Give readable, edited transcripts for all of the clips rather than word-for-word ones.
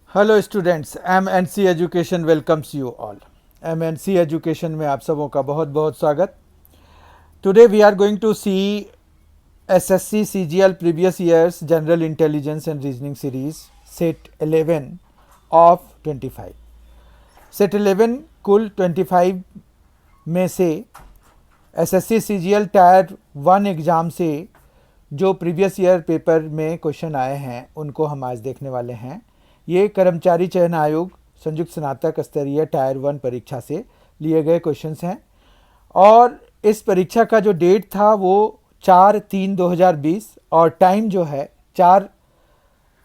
Hello students, MNC education welcomes you all. MNC education में आप सबों का बहुत बहुत स्वागत। Today we are going to see SSC CGL previous years general intelligence and reasoning series set 11 of 25। Set 11 कुल 25 में से SSC CGL टायर 1 एग्ज़ाम से जो प्रीवियस ईयर पेपर में क्वेश्चन आए हैं उनको हम आज देखने वाले हैं। ये कर्मचारी चयन आयोग संयुक्त स्नातक स्तरीय टायर 1 परीक्षा से लिए गए क्वेश्चंस हैं और इस परीक्षा का जो डेट था वो 4/3/2020 और टाइम जो है 4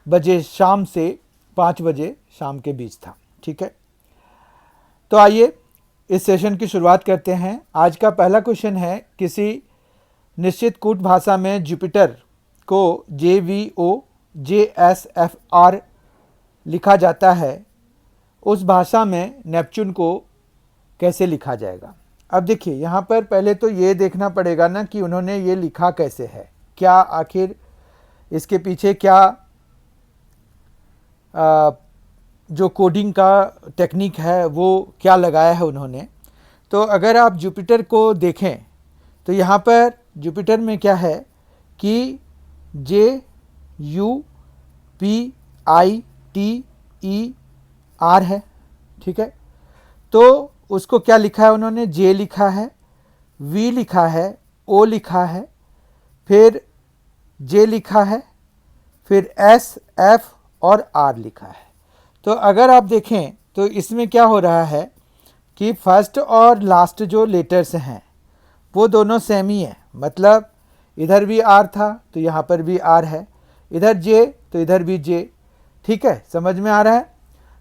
बजे शाम से 5 बजे शाम के बीच था। ठीक है, तो आइए इस सेशन की शुरुआत करते हैं। आज का पहला क्वेश्चन है, किसी निश्चित कूट भाषा में जुपिटर को JVOJSFR लिखा जाता है, उस भाषा में नेपच्यून को कैसे लिखा जाएगा। अब देखिए यहाँ पर पहले तो ये देखना पड़ेगा ना कि उन्होंने ये लिखा कैसे है, क्या आखिर इसके पीछे क्या जो कोडिंग का टेक्निक है वो क्या लगाया है उन्होंने। तो अगर आप जुपिटर को देखें तो यहाँ पर जुपिटर में क्या है कि JUPITER है। ठीक है, तो उसको क्या लिखा है उन्होंने, J लिखा है, V लिखा है, O लिखा है, फिर J लिखा है, फिर S, F और R लिखा है। तो अगर आप देखें तो इसमें क्या हो रहा है कि फर्स्ट और लास्ट जो लेटर्स हैं वो दोनों सेम ही है, मतलब इधर भी R था तो यहाँ पर भी R है, इधर J तो इधर भी J। ठीक है, समझ में आ रहा है।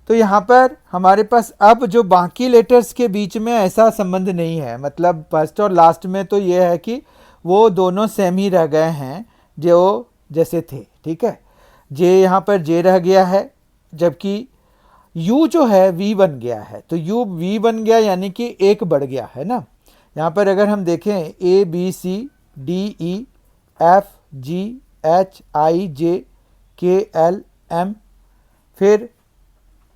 तो यहाँ पर हमारे पास अब जो बाकी लेटर्स के बीच में ऐसा संबंध नहीं है, मतलब फर्स्ट और लास्ट में तो ये है कि वो दोनों सेम ही रह गए हैं जो जैसे थे। ठीक है, J यहाँ पर J रह गया है, जबकि U जो है V बन गया है। तो U V बन गया यानी कि एक बढ़ गया है ना। यहाँ पर अगर हम देखें ABCDEFGHIJKLM, फिर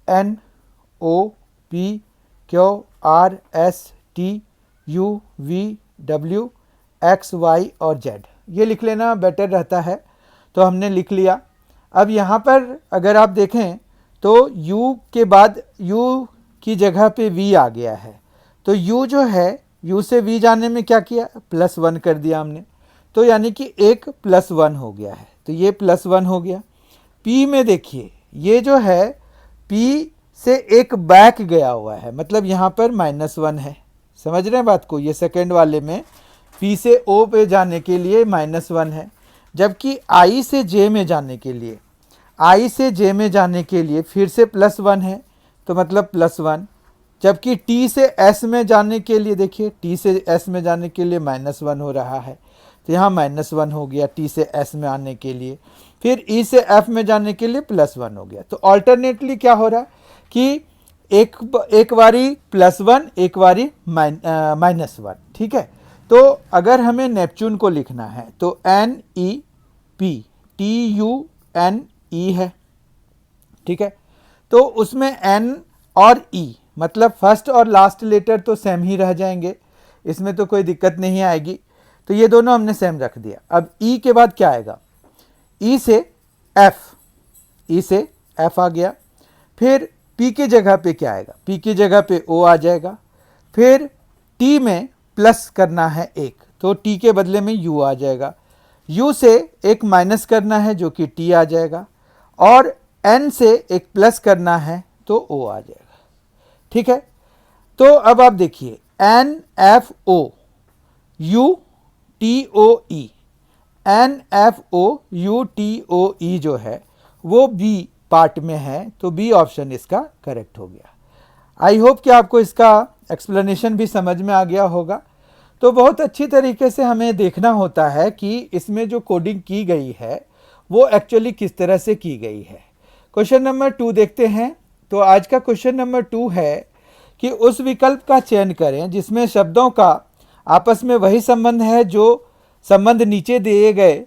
NOPQRSTUVWXY और Z, ये लिख लेना बेटर रहता है। तो हमने लिख लिया। अब यहाँ पर अगर आप देखें तो U के बाद U की जगह पे V आ गया है। तो U जो है U से V जाने में क्या किया, +1 कर दिया हमने, तो यानी कि एक +1 हो गया है। तो ये +1 हो गया। P में देखिए ये जो है P से एक बैक गया हुआ है, मतलब यहाँ पर -1 है। समझ रहे हैं बात को। ये सेकेंड वाले में P से O पे जाने के लिए -1 है, जबकि I से J में जाने के लिए फिर से +1 है, तो मतलब +1। जबकि T से S में जाने के लिए देखिए T से S में जाने के लिए -1 हो रहा है, तो यहाँ -1 हो गया T से S में आने के लिए। फिर E से F में जाने के लिए +1 हो गया। तो ऑल्टरनेटली क्या हो रहा है कि एक बारी +1 एक बारी -1। ठीक है, तो अगर हमें नेपच्यून को लिखना है तो NEPTUNE है। ठीक है, तो उसमें N और E मतलब फर्स्ट और लास्ट लेटर तो सेम ही रह जाएंगे, इसमें तो कोई दिक्कत नहीं आएगी। तो ये दोनों हमने सेम रख दिया। अब E के बाद क्या आएगा, E से F आ गया। फिर P की जगह पे क्या आएगा, P की जगह पे O आ जाएगा। फिर T में प्लस करना है एक, तो T के बदले में U आ जाएगा। U से एक माइनस करना है जो कि T आ जाएगा, और N से एक प्लस करना है तो O आ जाएगा। ठीक है, तो अब आप देखिए NFOUTOE जो है वो B पार्ट में है, तो B ऑप्शन इसका करेक्ट हो गया। आई होप कि आपको इसका एक्सप्लेनेशन भी समझ में आ गया होगा। तो बहुत अच्छी तरीके से हमें देखना होता है कि इसमें जो कोडिंग की गई है वो एक्चुअली किस तरह से की गई है। क्वेश्चन नंबर 2 देखते हैं। तो आज का क्वेश्चन नंबर 2 है कि उस विकल्प का चयन करें जिसमें शब्दों का आपस में वही संबंध है जो संबंध नीचे दिए गए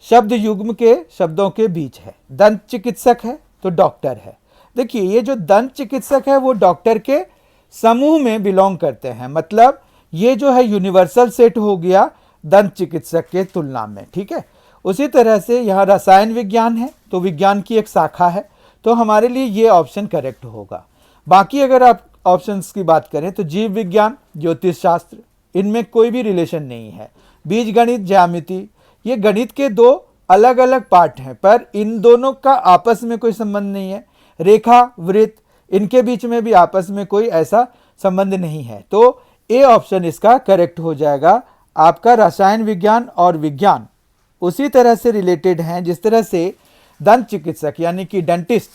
शब्द युग्म के शब्दों के बीच है। दंत चिकित्सक है तो डॉक्टर है, देखिए ये जो दंत चिकित्सक है वो डॉक्टर के समूह में बिलोंग करते हैं, मतलब ये जो है यूनिवर्सल सेट हो गया दंत चिकित्सक के तुलना में, ठीक है। उसी तरह से यहाँ रसायन विज्ञान है तो विज्ञान की एक शाखा है, तो हमारे लिए ये ऑप्शन करेक्ट होगा। बाकी अगर आप ऑप्शंस की बात करें तो जीव विज्ञान, ज्योतिष शास्त्र, इनमें कोई भी रिलेशन नहीं है। बीज गणित, ज्यामिति, ये गणित के दो अलग अलग पार्ट हैं, पर इन दोनों का आपस में कोई संबंध नहीं है। रेखा, वृत्त, इनके बीच में भी आपस में कोई ऐसा संबंध नहीं है। तो ए ऑप्शन इसका करेक्ट हो जाएगा। आपका रसायन विज्ञान और विज्ञान उसी तरह से रिलेटेड हैं जिस तरह से दंत चिकित्सक यानी कि डेंटिस्ट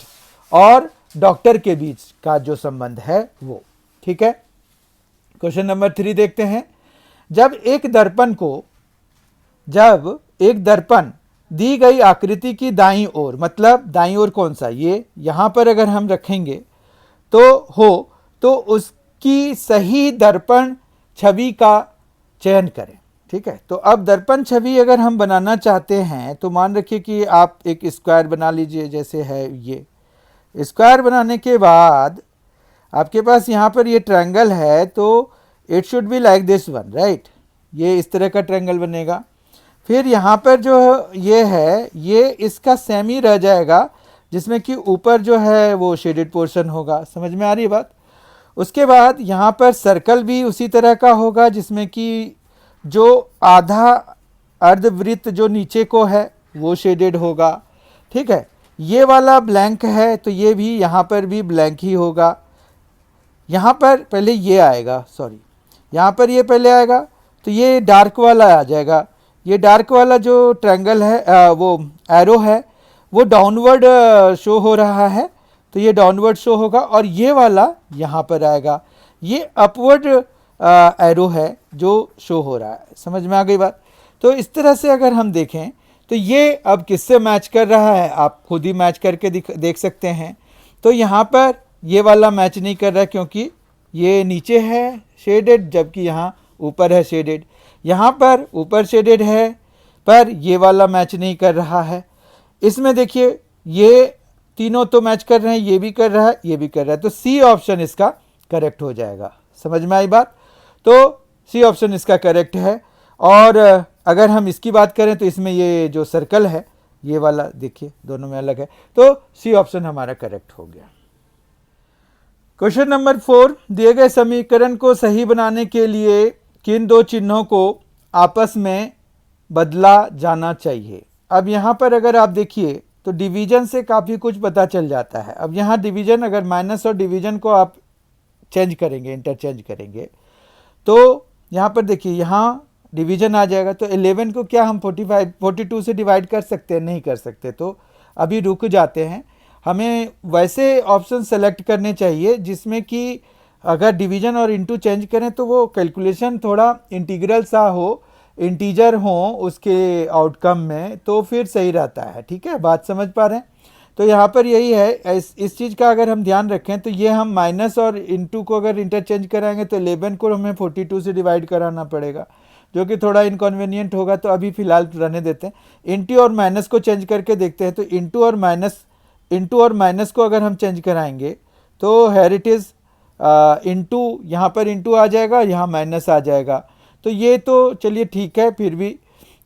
और डॉक्टर के बीच का जो संबंध है वो, ठीक है। क्वेश्चन नंबर 3 देखते हैं। जब एक दर्पण दी गई आकृति की दाईं ओर, मतलब दाईं ओर कौन सा, ये यहां पर अगर हम रखेंगे तो उसकी सही दर्पण छवि का चयन करें, ठीक है। तो अब दर्पण छवि अगर हम बनाना चाहते हैं तो मान रखिए कि आप एक स्क्वायर बना लीजिए, जैसे है ये स्क्वायर। बनाने के बाद आपके पास यहाँ पर ये ट्रायंगल है, तो it should be like this one, right. ये इस तरह का ट्रायंगल बनेगा। फिर यहाँ पर जो ये है, ये इसका सेमी रह जाएगा, जिसमें कि ऊपर जो है वो शेडेड पोर्शन होगा। समझ में आ रही है बात। उसके बाद यहाँ पर सर्कल भी उसी तरह का होगा, जिसमें कि जो आधा अर्धवृत्त जो नीचे को है वो शेडेड होगा, ठीक है। ये वाला ब्लैंक है तो ये भी यहाँ पर भी ब्लैंक ही होगा। यहाँ पर पहले ये आएगा, सॉरी, यहाँ पर ये पहले आएगा तो ये डार्क वाला आ जाएगा। ये डार्क वाला जो ट्रायंगल है, वो एरो है, वो डाउनवर्ड शो हो रहा है, तो ये डाउनवर्ड शो होगा। और ये वाला यहाँ पर आएगा, ये अपवर्ड एरो है जो शो हो रहा है। समझ में आ गई बात। तो इस तरह से अगर हम देखें तो ये अब किससे मैच कर रहा है, आप खुद ही मैच करके देख सकते हैं। तो यहाँ पर ये वाला मैच नहीं कर रहा है, क्योंकि ये नीचे है शेडेड, जबकि यहाँ ऊपर है शेडेड। यहाँ पर ऊपर शेडेड है, पर ये वाला मैच नहीं कर रहा है। इसमें देखिए ये तीनों तो मैच कर रहे हैं, ये भी कर रहा है, ये भी कर रहा है, तो सी ऑप्शन इसका करेक्ट हो जाएगा। समझ में आई बात। तो सी ऑप्शन इसका करेक्ट है। और अगर हम इसकी बात करें तो इसमें ये जो सर्कल है ये वाला देखिए दोनों में अलग है, तो सी ऑप्शन हमारा करेक्ट हो गया। क्वेश्चन नंबर 4, दिए गए समीकरण को सही बनाने के लिए किन दो चिन्हों को आपस में बदला जाना चाहिए। अब यहाँ पर अगर आप देखिए तो डिवीजन से काफ़ी कुछ पता चल जाता है। अब यहाँ डिवीजन, अगर माइनस और डिवीजन को आप चेंज करेंगे, इंटरचेंज करेंगे, तो यहाँ पर देखिए यहाँ डिवीजन आ जाएगा। तो 11 को क्या हम 42 से डिवाइड कर सकते हैं? नहीं कर सकते, तो अभी रुक जाते हैं। हमें वैसे ऑप्शन सेलेक्ट करने चाहिए जिसमें कि अगर डिवीजन और इनटू चेंज करें तो वो कैलकुलेशन थोड़ा इंटीग्रल सा हो, इंटीजर हो उसके आउटकम में, तो फिर सही रहता है। ठीक है, बात समझ पा रहे हैं। तो यहाँ पर यही है, इस चीज़ का अगर हम ध्यान रखें तो ये हम माइनस और इनटू को अगर इंटरचेंज कराएंगे तो 11 को हमें 42 से डिवाइड कराना पड़ेगा, जो कि थोड़ा इनकन्वीनियंट होगा, तो अभी फिलहाल रहने देते हैं। इंटू और माइनस को चेंज करके देखते हैं। तो इंटू और माइनस को अगर हम चेंज कराएंगे तो हेयर इट इज़ इंटू, यहाँ पर इंटू आ जाएगा, यहाँ माइनस आ जाएगा। तो ये तो चलिए ठीक है फिर भी,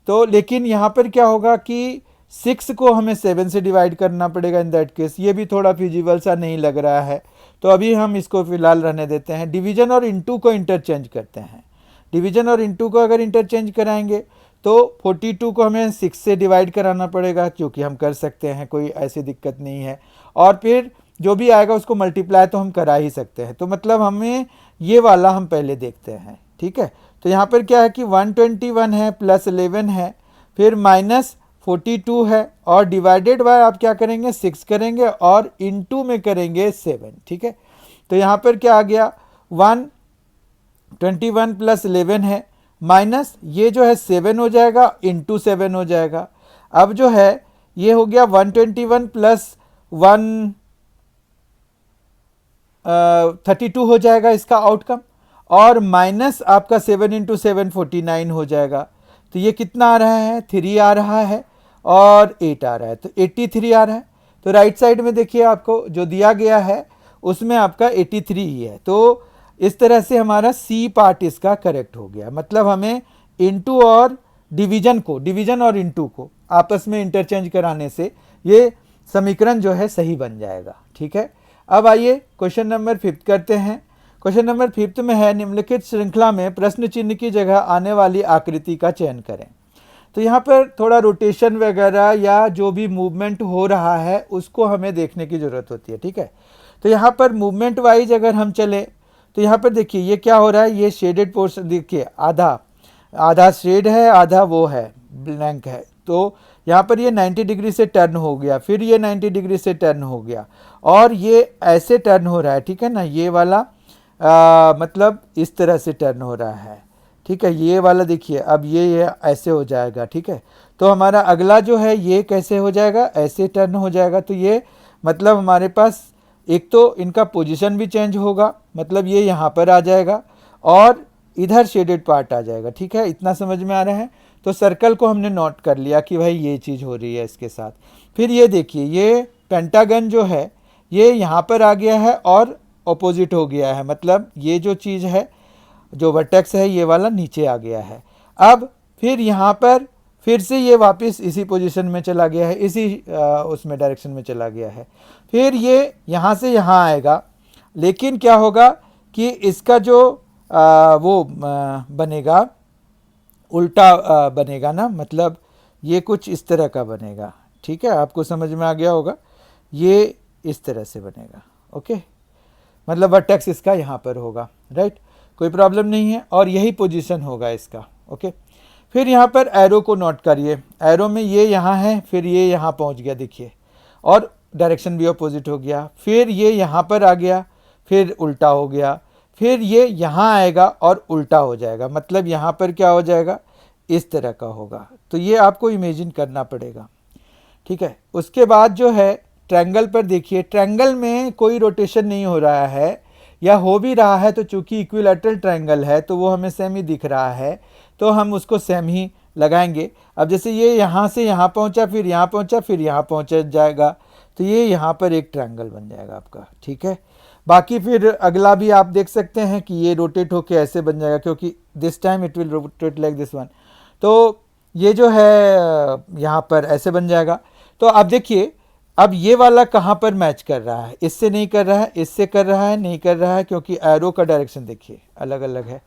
तो लेकिन यहाँ पर क्या होगा कि 6 को हमें 7 से डिवाइड करना पड़ेगा इन दैट केस। ये भी थोड़ा फिजिबल सा नहीं लग रहा है, तो अभी हम इसको फिलहाल रहने देते हैं। डिवीजन और इंटू को इंटरचेंज करते हैं। डिवीजन और इंटू को अगर इंटरचेंज कराएंगे तो 42 को हमें 6 से डिवाइड कराना पड़ेगा, जो कि हम कर सकते हैं, कोई ऐसी दिक्कत नहीं है। और फिर जो भी आएगा उसको मल्टीप्लाई तो हम करा ही सकते हैं। तो मतलब हमें ये वाला हम पहले देखते हैं। ठीक है, तो यहाँ पर क्या है कि 121 है, प्लस 11 है, फिर माइनस 42 है, और डिवाइडेड बाय आप क्या करेंगे 6 करेंगे, और इनटू में करेंगे 7। ठीक है, तो यहाँ पर क्या आ गया 121 प्लस 11 है, माइनस ये जो है 7 हो जाएगा, इंटू 7 हो जाएगा। अब जो है ये हो गया 121 प्लस 132 हो जाएगा इसका आउटकम, और माइनस आपका 7 इंटू 7 49 हो जाएगा। तो ये कितना आ रहा है 3 आ रहा है, और 8 आ रहा है, तो 83 आ रहा है। तो राइट साइड में देखिए आपको जो दिया गया है उसमें आपका 83 ही है। तो इस तरह से हमारा सी पार्ट इसका करेक्ट हो गया। मतलब हमें इनटू और डिवीजन और इनटू को आपस में इंटरचेंज कराने से ये समीकरण जो है सही बन जाएगा। ठीक है, अब आइए क्वेश्चन नंबर 5 करते हैं। क्वेश्चन नंबर 5 में है, निम्नलिखित श्रृंखला में प्रश्न चिन्ह की जगह आने वाली आकृति का चयन करें। तो यहाँ पर थोड़ा रोटेशन वगैरह या जो भी मूवमेंट हो रहा है उसको हमें देखने की ज़रूरत होती है। ठीक है, तो यहाँ पर मूवमेंट वाइज अगर हम चले तो यहाँ पर देखिए ये क्या हो रहा है, ये शेडेड पोर्शन देखिए, आधा शेड है, आधा वो है ब्लैंक है। तो यहाँ पर ये 90 डिग्री से टर्न हो गया, फिर ये 90 डिग्री से टर्न हो गया और ये ऐसे टर्न हो रहा है। ठीक है ना, ये वाला मतलब इस तरह से टर्न हो रहा है। ठीक है, ये वाला देखिए अब ये ऐसे हो जाएगा। ठीक है, तो हमारा अगला जो है ये कैसे हो जाएगा, ऐसे टर्न हो जाएगा। तो ये मतलब हमारे पास एक तो इनका पोजीशन भी चेंज होगा, मतलब ये यहाँ पर आ जाएगा और इधर शेडेड पार्ट आ जाएगा। ठीक है, इतना समझ में आ रहा है। तो सर्कल को हमने नोट कर लिया कि भाई ये चीज़ हो रही है इसके साथ। फिर ये देखिए ये पेंटागन जो है ये यहाँ पर आ गया है और ऑपोजिट हो गया है, मतलब ये जो चीज़ है जो वर्टेक्स है ये वाला नीचे आ गया है। अब फिर यहाँ पर फिर से ये वापस इसी पोजीशन में चला गया है, इसी उसमें डायरेक्शन में चला गया है। फिर ये यहाँ से यहाँ आएगा, लेकिन क्या होगा कि इसका जो वो बनेगा उल्टा बनेगा ना, मतलब ये कुछ इस तरह का बनेगा। ठीक है, आपको समझ में आ गया होगा, ये इस तरह से बनेगा। ओके, मतलब वर्टेक्स इसका यहाँ पर होगा। राइट, कोई प्रॉब्लम नहीं है और यही पोजीशन होगा इसका। ओके, फिर यहाँ पर एरो को नोट करिए, एरो में ये यहाँ है, फिर ये यहाँ पहुँच गया देखिए, और डायरेक्शन भी अपोजिट हो गया। फिर ये यहाँ पर आ गया, फिर उल्टा हो गया, फिर ये यहाँ आएगा और उल्टा हो जाएगा, मतलब यहाँ पर क्या हो जाएगा, इस तरह का होगा। तो ये आपको इमेजिन करना पड़ेगा। ठीक है, उसके बाद जो है ट्रायंगल पर देखिए, ट्रायंगल में कोई रोटेशन नहीं हो रहा है, या हो भी रहा है तो चूंकि इक्विलैटरल ट्रायंगल है तो वो हमें सेम ही दिख रहा है, तो हम उसको सेम ही लगाएंगे। अब जैसे ये यहाँ से यहाँ पहुँचा, फिर यहाँ पहुँचा, फिर यहाँ पहुँच जाएगा, तो ये यहाँ पर एक ट्रायंगल बन जाएगा आपका। ठीक है, बाकी फिर अगला भी आप देख सकते हैं कि ये रोटेट होके ऐसे बन जाएगा, क्योंकि this time it will rotate like this one. तो ये जो है यहाँ पर ऐसे बन जाएगा। तो आप देखिए अब ये वाला कहाँ पर मैच कर रहा है, इससे नहीं कर रहा है, इससे कर रहा है, नहीं कर रहा है, क्योंकि एरो का डायरेक्शन देखिए अलग अलग है।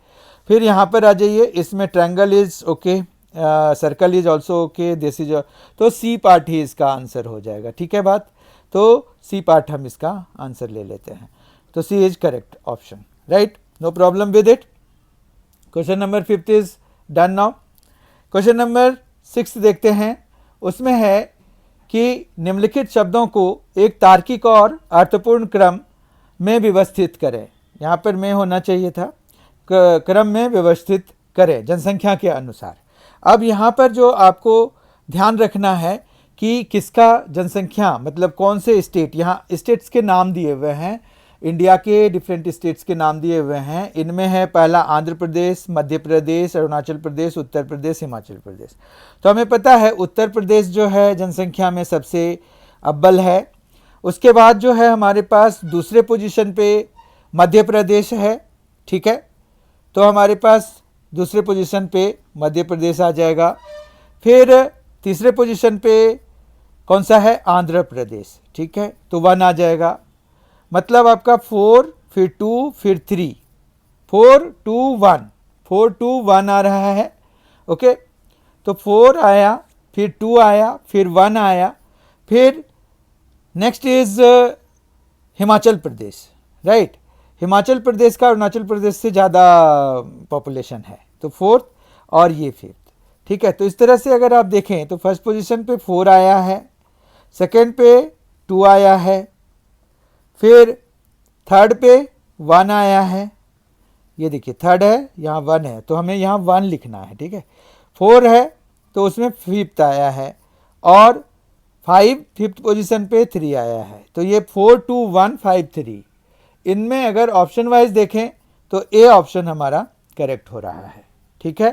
फिर यहाँ पर आ जाइए, इसमें triangle is okay, circle is also okay, this is, तो सी पार्ट ही इसका आंसर हो जाएगा। ठीक है बात, तो सी पार्ट हम इसका आंसर ले लेते हैं। तो C is correct option. Right, no problem with it. Question number 5 is done now. Question number 6 देखते हैं, उसमें है कि निम्नलिखित शब्दों को एक तार्किक और अर्थपूर्ण क्रम में व्यवस्थित करें। यहाँ पर में होना चाहिए था, क्रम में व्यवस्थित करें जनसंख्या के अनुसार। अब यहाँ पर जो आपको ध्यान रखना है कि किसका जनसंख्या, मतलब कौन से स्टेट, यहाँ स्टेट्स के नाम दिए हुए हैं, इंडिया के डिफरेंट स्टेट्स के नाम दिए हुए हैं। इनमें है पहला आंध्र प्रदेश, मध्य प्रदेश, अरुणाचल प्रदेश, उत्तर प्रदेश, हिमाचल प्रदेश। तो हमें पता है उत्तर प्रदेश जो है जनसंख्या में सबसे अव्वल है। उसके बाद जो है हमारे पास दूसरे पोजीशन पे मध्य प्रदेश है। ठीक है, तो हमारे पास दूसरे पोजीशन पे मध्य प्रदेश आ जाएगा। फिर तीसरे पोजीशन पे कौन सा है, आंध्र प्रदेश। ठीक है, तो 1 आ जाएगा, मतलब आपका 4 फिर 2 फिर 3, 4 2 1, 4 2 1 आ रहा है। ओके, तो 4 आया, फिर 2 आया, फिर 1 आया, फिर next is Himachal Pradesh. Right, Himachal Pradesh का अरुणाचल प्रदेश से ज़्यादा पॉपुलेशन है, तो 4th और ये 5th। ठीक है, तो इस तरह से अगर आप देखें तो फर्स्ट पोजीशन पे 4 आया है, सेकेंड पे 2 आया है, फिर थर्ड पे 1 आया है, ये देखिए थर्ड है, यहाँ 1 है, तो हमें यहाँ 1 लिखना है। ठीक है, 4 है तो उसमें 5th आया है, और 5th पोजीशन पे 3 आया है, तो ये 4 2 1 5 3। इनमें अगर ऑप्शन वाइज देखें तो ए ऑप्शन हमारा करेक्ट हो रहा है। ठीक है,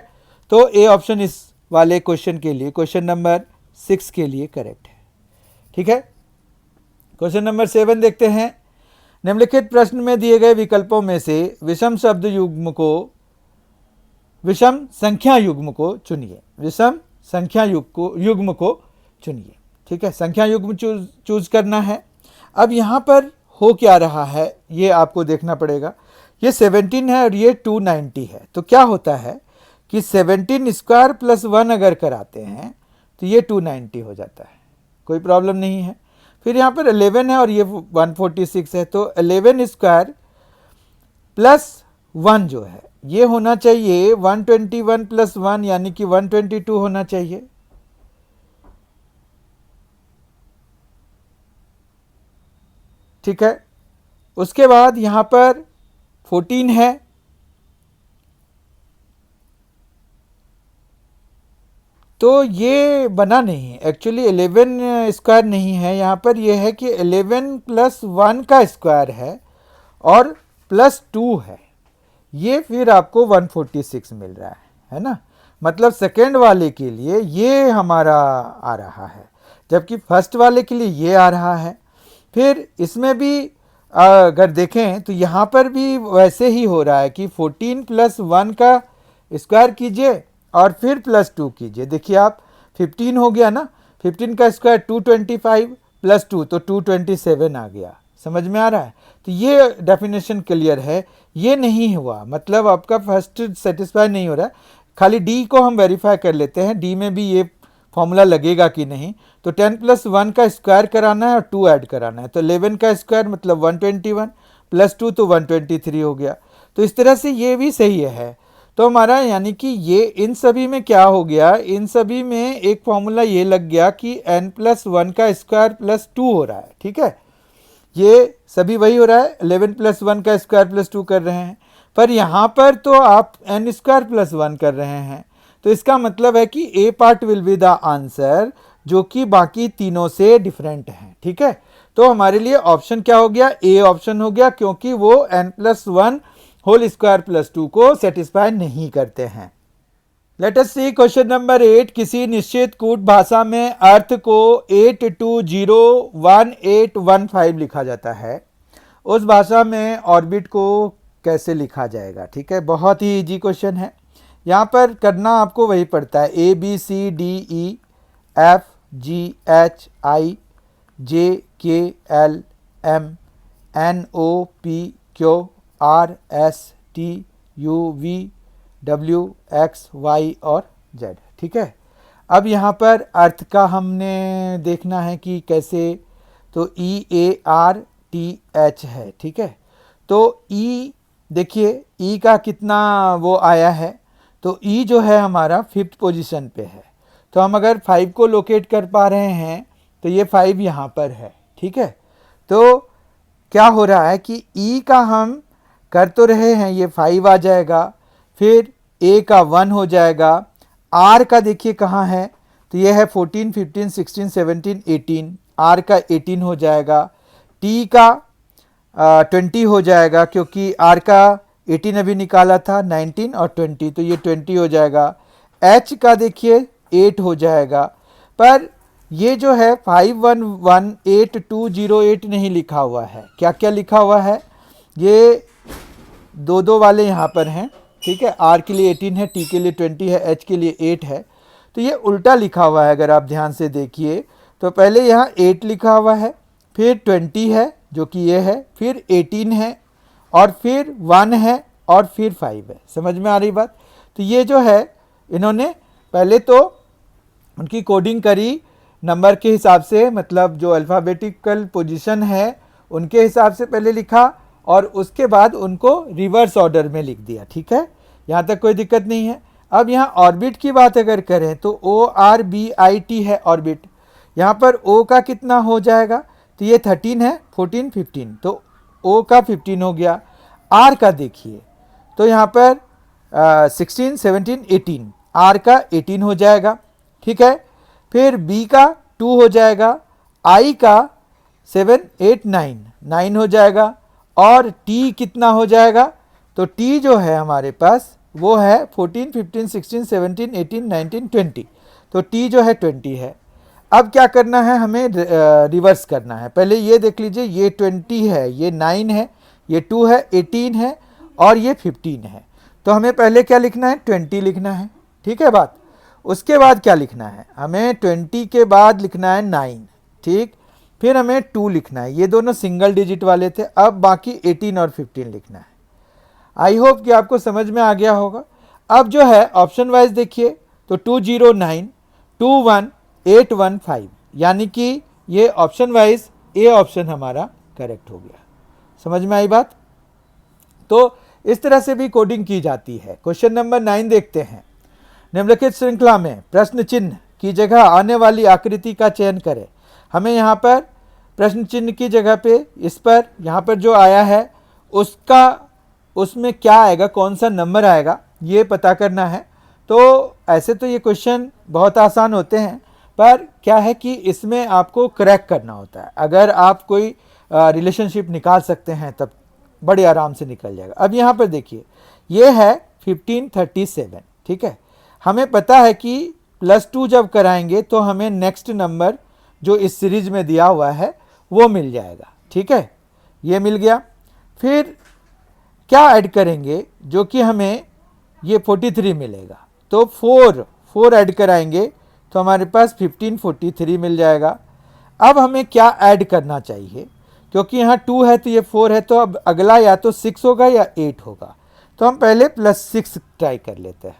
तो ए ऑप्शन इस वाले क्वेश्चन के लिए, क्वेश्चन नंबर 6 के लिए करेक्ट है। ठीक है, क्वेश्चन नंबर 7 देखते हैं। निम्नलिखित प्रश्न में दिए गए विकल्पों में से विषम संख्या युग्म को चुनिए। विषम संख्या युग्म को चुनिए। ठीक है, संख्या युग्म चूज करना है। अब यहाँ पर हो क्या रहा है ये आपको देखना पड़ेगा। ये 17 है और ये 290 है, तो क्या होता है कि 17 स्क्वायर प्लस 1 अगर कराते हैं तो ये 290 हो जाता है, कोई प्रॉब्लम नहीं है। फिर यहाँ पर 11 है और ये 146 है, तो 11 स्क्वायर प्लस 1 जो है ये होना चाहिए 121 प्लस 1 यानी कि 122 होना चाहिए। ठीक है, उसके बाद यहाँ पर 14 है, तो ये बना नहीं, एक्चुअली 11 स्क्वायर नहीं है यहाँ पर, ये है कि 11 प्लस 1 का स्क्वायर है और प्लस 2 है, ये फिर आपको 146 मिल रहा है ना। मतलब सेकेंड वाले के लिए ये हमारा आ रहा है, जबकि फर्स्ट वाले के लिए ये आ रहा है। फिर इसमें भी अगर देखें तो यहाँ पर भी वैसे ही हो रहा है कि 14 प्लस 1 का स्क्वायर कीजिए और फिर प्लस 2 कीजिए। देखिए आप 15 हो गया ना, 15 का स्क्वायर 225 प्लस 2 तो 227 आ गया। समझ में आ रहा है? तो ये डेफिनेशन क्लियर है, ये नहीं हुआ, मतलब आपका फर्स्ट सेटिस्फाई नहीं हो रहा है। खाली डी को हम वेरीफाई कर लेते हैं, डी में भी ये फॉर्मूला लगेगा कि नहीं। तो 10 प्लस 1 का स्क्वायर कराना है और 2 ऐड कराना है, तो 11 का स्क्वायर मतलब 121 प्लस 2 तो 123 हो गया। तो इस तरह से ये भी सही है। तो हमारा यानी कि ये इन सभी में क्या हो गया, इन सभी में एक फॉर्मूला ये लग गया कि n प्लस 1 का स्क्वायर प्लस 2 हो रहा है। ठीक है, ये सभी वही हो रहा है, 11 प्लस 1 का स्क्वायर प्लस 2 कर रहे हैं, पर यहाँ पर तो आप n स्क्वायर प्लस 1 कर रहे हैं। तो इसका मतलब है कि A part will be the answer, जो कि बाकी तीनों से डिफरेंट है। ठीक है, तो हमारे लिए ऑप्शन क्या हो गया, ए ऑप्शन हो गया, क्योंकि वो n plus 1 whole square plus 2 को सेटिस्फाई नहीं करते हैं। Let us see question number 8। किसी निश्चित कूट भाषा में अर्थ को 8201815 लिखा जाता है, उस भाषा में ऑर्बिट को कैसे लिखा जाएगा। ठीक है, बहुत ही इजी क्वेश्चन है। यहाँ पर करना आपको वही पड़ता है, A B C D E F G H I J K L M N O P Q R S T U V W X Y और Z। ठीक है, अब यहाँ पर अर्थ का हमने देखना है कि कैसे, तो E A R T H है। ठीक है, तो E देखिए E का कितना वो आया है, तो E जो है हमारा 5th पोजीशन पे है, तो हम अगर 5 को लोकेट कर पा रहे हैं तो ये 5 यहाँ पर है। ठीक है, तो क्या हो रहा है कि E का हम कर तो रहे हैं, ये 5 आ जाएगा, फिर A का 1 हो जाएगा, R का देखिए कहाँ है, तो ये है 14 15 16 17 18, R का 18 हो जाएगा, T का 20 हो जाएगा, क्योंकि R का 18 अभी निकाला था, 19 और 20, तो ये 20 हो जाएगा। H का देखिए 8 हो जाएगा, पर ये जो है 511820 नहीं लिखा हुआ है। क्या क्या लिखा हुआ है, ये दो वाले यहाँ पर हैं। ठीक है, R के लिए 18 है, T के लिए 20 है, H के लिए 8 है, तो ये उल्टा लिखा हुआ है। अगर आप ध्यान से देखिए तो पहले यहाँ 8 लिखा हुआ है, फिर 20 है जो कि ये है, फिर 18 है और फिर 1 है और फिर 5 है। समझ में आ रही बात? तो ये जो है इन्होंने पहले तो उनकी कोडिंग करी नंबर के हिसाब से, मतलब जो अल्फ़ाबेटिकल पोजीशन है उनके हिसाब से पहले लिखा और उसके बाद उनको रिवर्स ऑर्डर में लिख दिया। ठीक है, यहाँ तक कोई दिक्कत नहीं है। अब यहाँ ऑर्बिट की बात अगर करें तो ORBIT है ऑर्बिट, यहाँ पर O का कितना हो जाएगा, तो ये 13 है, 14 15, तो O का 15 हो गया। R का देखिए तो यहाँ पर 16 17 18, R का 18 हो जाएगा। ठीक है, फिर B का 2 हो जाएगा, I का 7 8 9 9 हो जाएगा, और T कितना हो जाएगा, तो T जो है हमारे पास वो है 14 15 16 17 18 19 20, तो T जो है 20 है। अब क्या करना है, हमें रिवर्स करना है। पहले ये देख लीजिए, ये 20 है, ये 9 है, ये 2 है, 18 है और ये 15 है। तो हमें पहले क्या लिखना है, 20 लिखना है, ठीक है बात। उसके बाद क्या लिखना है, हमें 20 के बाद लिखना है 9, ठीक। फिर हमें 2 लिखना है, ये दोनों सिंगल डिजिट वाले थे। अब बाकी 18 और 15 लिखना है। आई होप कि आपको समझ में आ गया होगा। अब जो है ऑप्शन वाइज देखिए, तो 209 21815, यानी कि ये ऑप्शन वाइज ए ऑप्शन हमारा करेक्ट हो गया। समझ में आई बात। तो इस तरह से भी कोडिंग की जाती है। क्वेश्चन नंबर 9 देखते हैं। निम्नलिखित श्रृंखला में प्रश्न चिन्ह की जगह आने वाली आकृति का चयन करें। हमें यहाँ पर प्रश्न चिन्ह की जगह पे इस पर यहाँ पर जो आया है उसमें क्या आएगा, कौन सा नंबर आएगा, ये पता करना है। तो ऐसे तो ये क्वेश्चन बहुत आसान होते हैं, पर क्या है कि इसमें आपको क्रैक करना होता है। अगर आप कोई रिलेशनशिप निकाल सकते हैं तब बड़े आराम से निकल जाएगा। अब यहाँ पर देखिए, ये है 1537, ठीक है। हमें पता है कि +2 जब कराएंगे तो हमें नेक्स्ट नंबर जो इस सीरीज में दिया हुआ है वो मिल जाएगा, ठीक है। ये मिल गया। फिर क्या ऐड करेंगे, जो कि हमें ये 43 मिलेगा। तो 4 ऐड कराएंगे तो हमारे पास 1543 मिल जाएगा। अब हमें क्या ऐड करना चाहिए, क्योंकि यहाँ 2 है तो ये 4 है, तो अब अगला या तो 6 होगा या 8 होगा। तो हम पहले +6 ट्राई कर लेते हैं।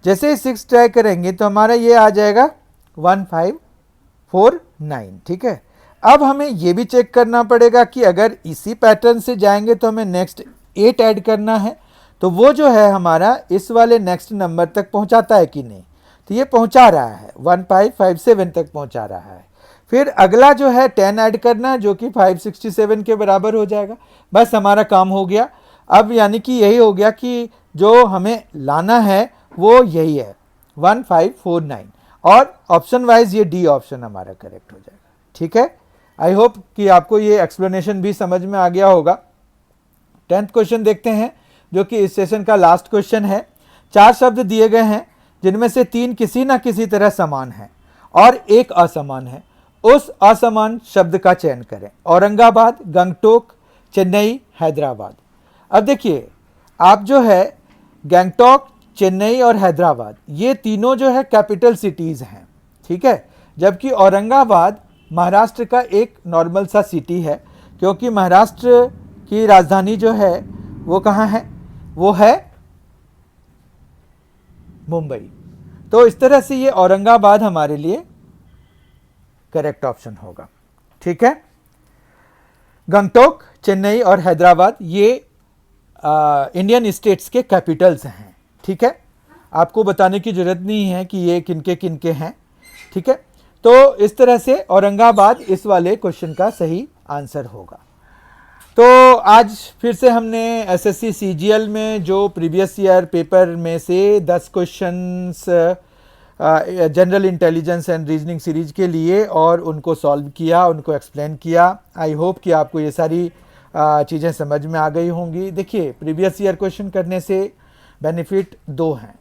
जैसे ही 6 ट्राई करेंगे तो हमारा ये आ जाएगा 1549, ठीक है। अब हमें ये भी चेक करना पड़ेगा कि अगर इसी पैटर्न से जाएंगे तो हमें नेक्स्ट 8 ऐड करना है, तो वो जो है हमारा इस वाले नेक्स्ट नंबर तक पहुंचाता है कि नहीं। तो ये पहुंचा रहा है, 1557 तक पहुंचा रहा है। फिर अगला जो है 10 ऐड करना है, जो कि 567 के बराबर हो जाएगा। बस हमारा काम हो गया। अब यानी कि यही हो गया कि जो हमें लाना है वो यही है, 1549, और ऑप्शन वाइज ये डी ऑप्शन हमारा करेक्ट हो जाएगा, ठीक है। आई होप कि आपको ये एक्सप्लेनेशन भी समझ में आ गया होगा। 10th क्वेश्चन देखते हैं, जो कि इस सेशन का लास्ट क्वेश्चन है। 4 शब्द दिए गए हैं, जिनमें से 3 किसी न किसी तरह समान हैं और एक असमान है। उस असमान शब्द का चयन करें। औरंगाबाद, गंगटोक, चेन्नई, हैदराबाद। अब देखिए, आप जो है गंगटोक, चेन्नई और हैदराबाद, ये तीनों जो है कैपिटल सिटीज़ हैं, ठीक है। जबकि औरंगाबाद महाराष्ट्र का एक नॉर्मल सा सिटी है, क्योंकि महाराष्ट्र की राजधानी जो है वो कहाँ है, वो है मुंबई। तो इस तरह से ये औरंगाबाद हमारे लिए करेक्ट ऑप्शन होगा, ठीक है। गंगटोक, चेन्नई और हैदराबाद ये इंडियन स्टेट्स के कैपिटल्स हैं, ठीक है। आपको बताने की जरूरत नहीं है कि ये किनके किनके हैं, ठीक है। तो इस तरह से औरंगाबाद इस वाले क्वेश्चन का सही आंसर होगा। तो आज फिर से हमने एसएससी सीजीएल में जो प्रीवियस ईयर पेपर में से 10 questions general intelligence and reasoning series के लिए और उनको सॉल्व किया, उनको एक्सप्लेन किया। आई होप कि आपको ये सारी चीज़ें समझ में आ गई होंगी। देखिए, प्रीवियस ईयर क्वेश्चन करने से बेनिफिट 2 हैं,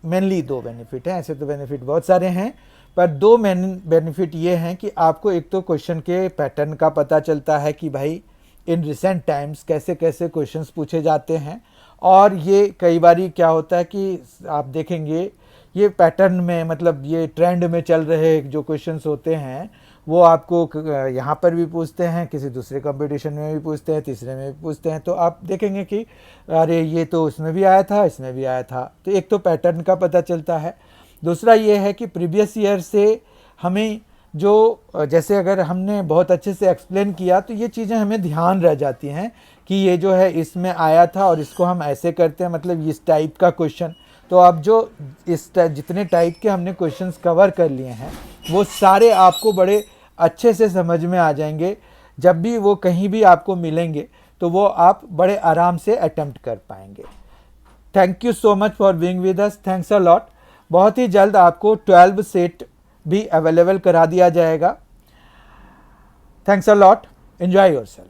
मेनली दो बेनिफिट हैं। ऐसे तो बेनिफिट बहुत सारे हैं, पर 2 मेन बेनिफिट ये हैं कि आपको एक तो क्वेश्चन के पैटर्न का पता चलता है कि भाई इन रिसेंट टाइम्स कैसे कैसे क्वेश्चंस पूछे जाते हैं। और ये कई बारी क्या होता है कि आप देखेंगे ये पैटर्न में, मतलब ये ट्रेंड में चल रहे जो क्वेश्चंस होते हैं वो आपको यहाँ पर भी पूछते हैं, किसी दूसरे कंपटीशन में भी पूछते हैं, तीसरे में भी पूछते हैं। तो आप देखेंगे कि अरे ये तो उसमें भी आया था, इसमें भी आया था। तो एक तो पैटर्न का पता चलता है। दूसरा ये है कि प्रीवियस ईयर से हमें जो, जैसे अगर हमने बहुत अच्छे से एक्सप्लेन किया तो ये चीज़ें हमें ध्यान रह जाती हैं कि ये जो है इसमें आया था और इसको हम ऐसे करते हैं, मतलब इस टाइप का क्वेश्चन। तो अब जो जितने टाइप के हमने क्वेश्चंस कवर कर लिए हैं वो सारे आपको बड़े अच्छे से समझ में आ जाएंगे। जब भी वो कहीं भी आपको मिलेंगे तो वो आप बड़े आराम से अटेम्प्ट कर पाएंगे। Thank you so much for being with us, thanks a lot. बहुत ही जल्द आपको 12 सेट भी अवेलेबल करा दिया जाएगा। Thanks a lot, enjoy yourself.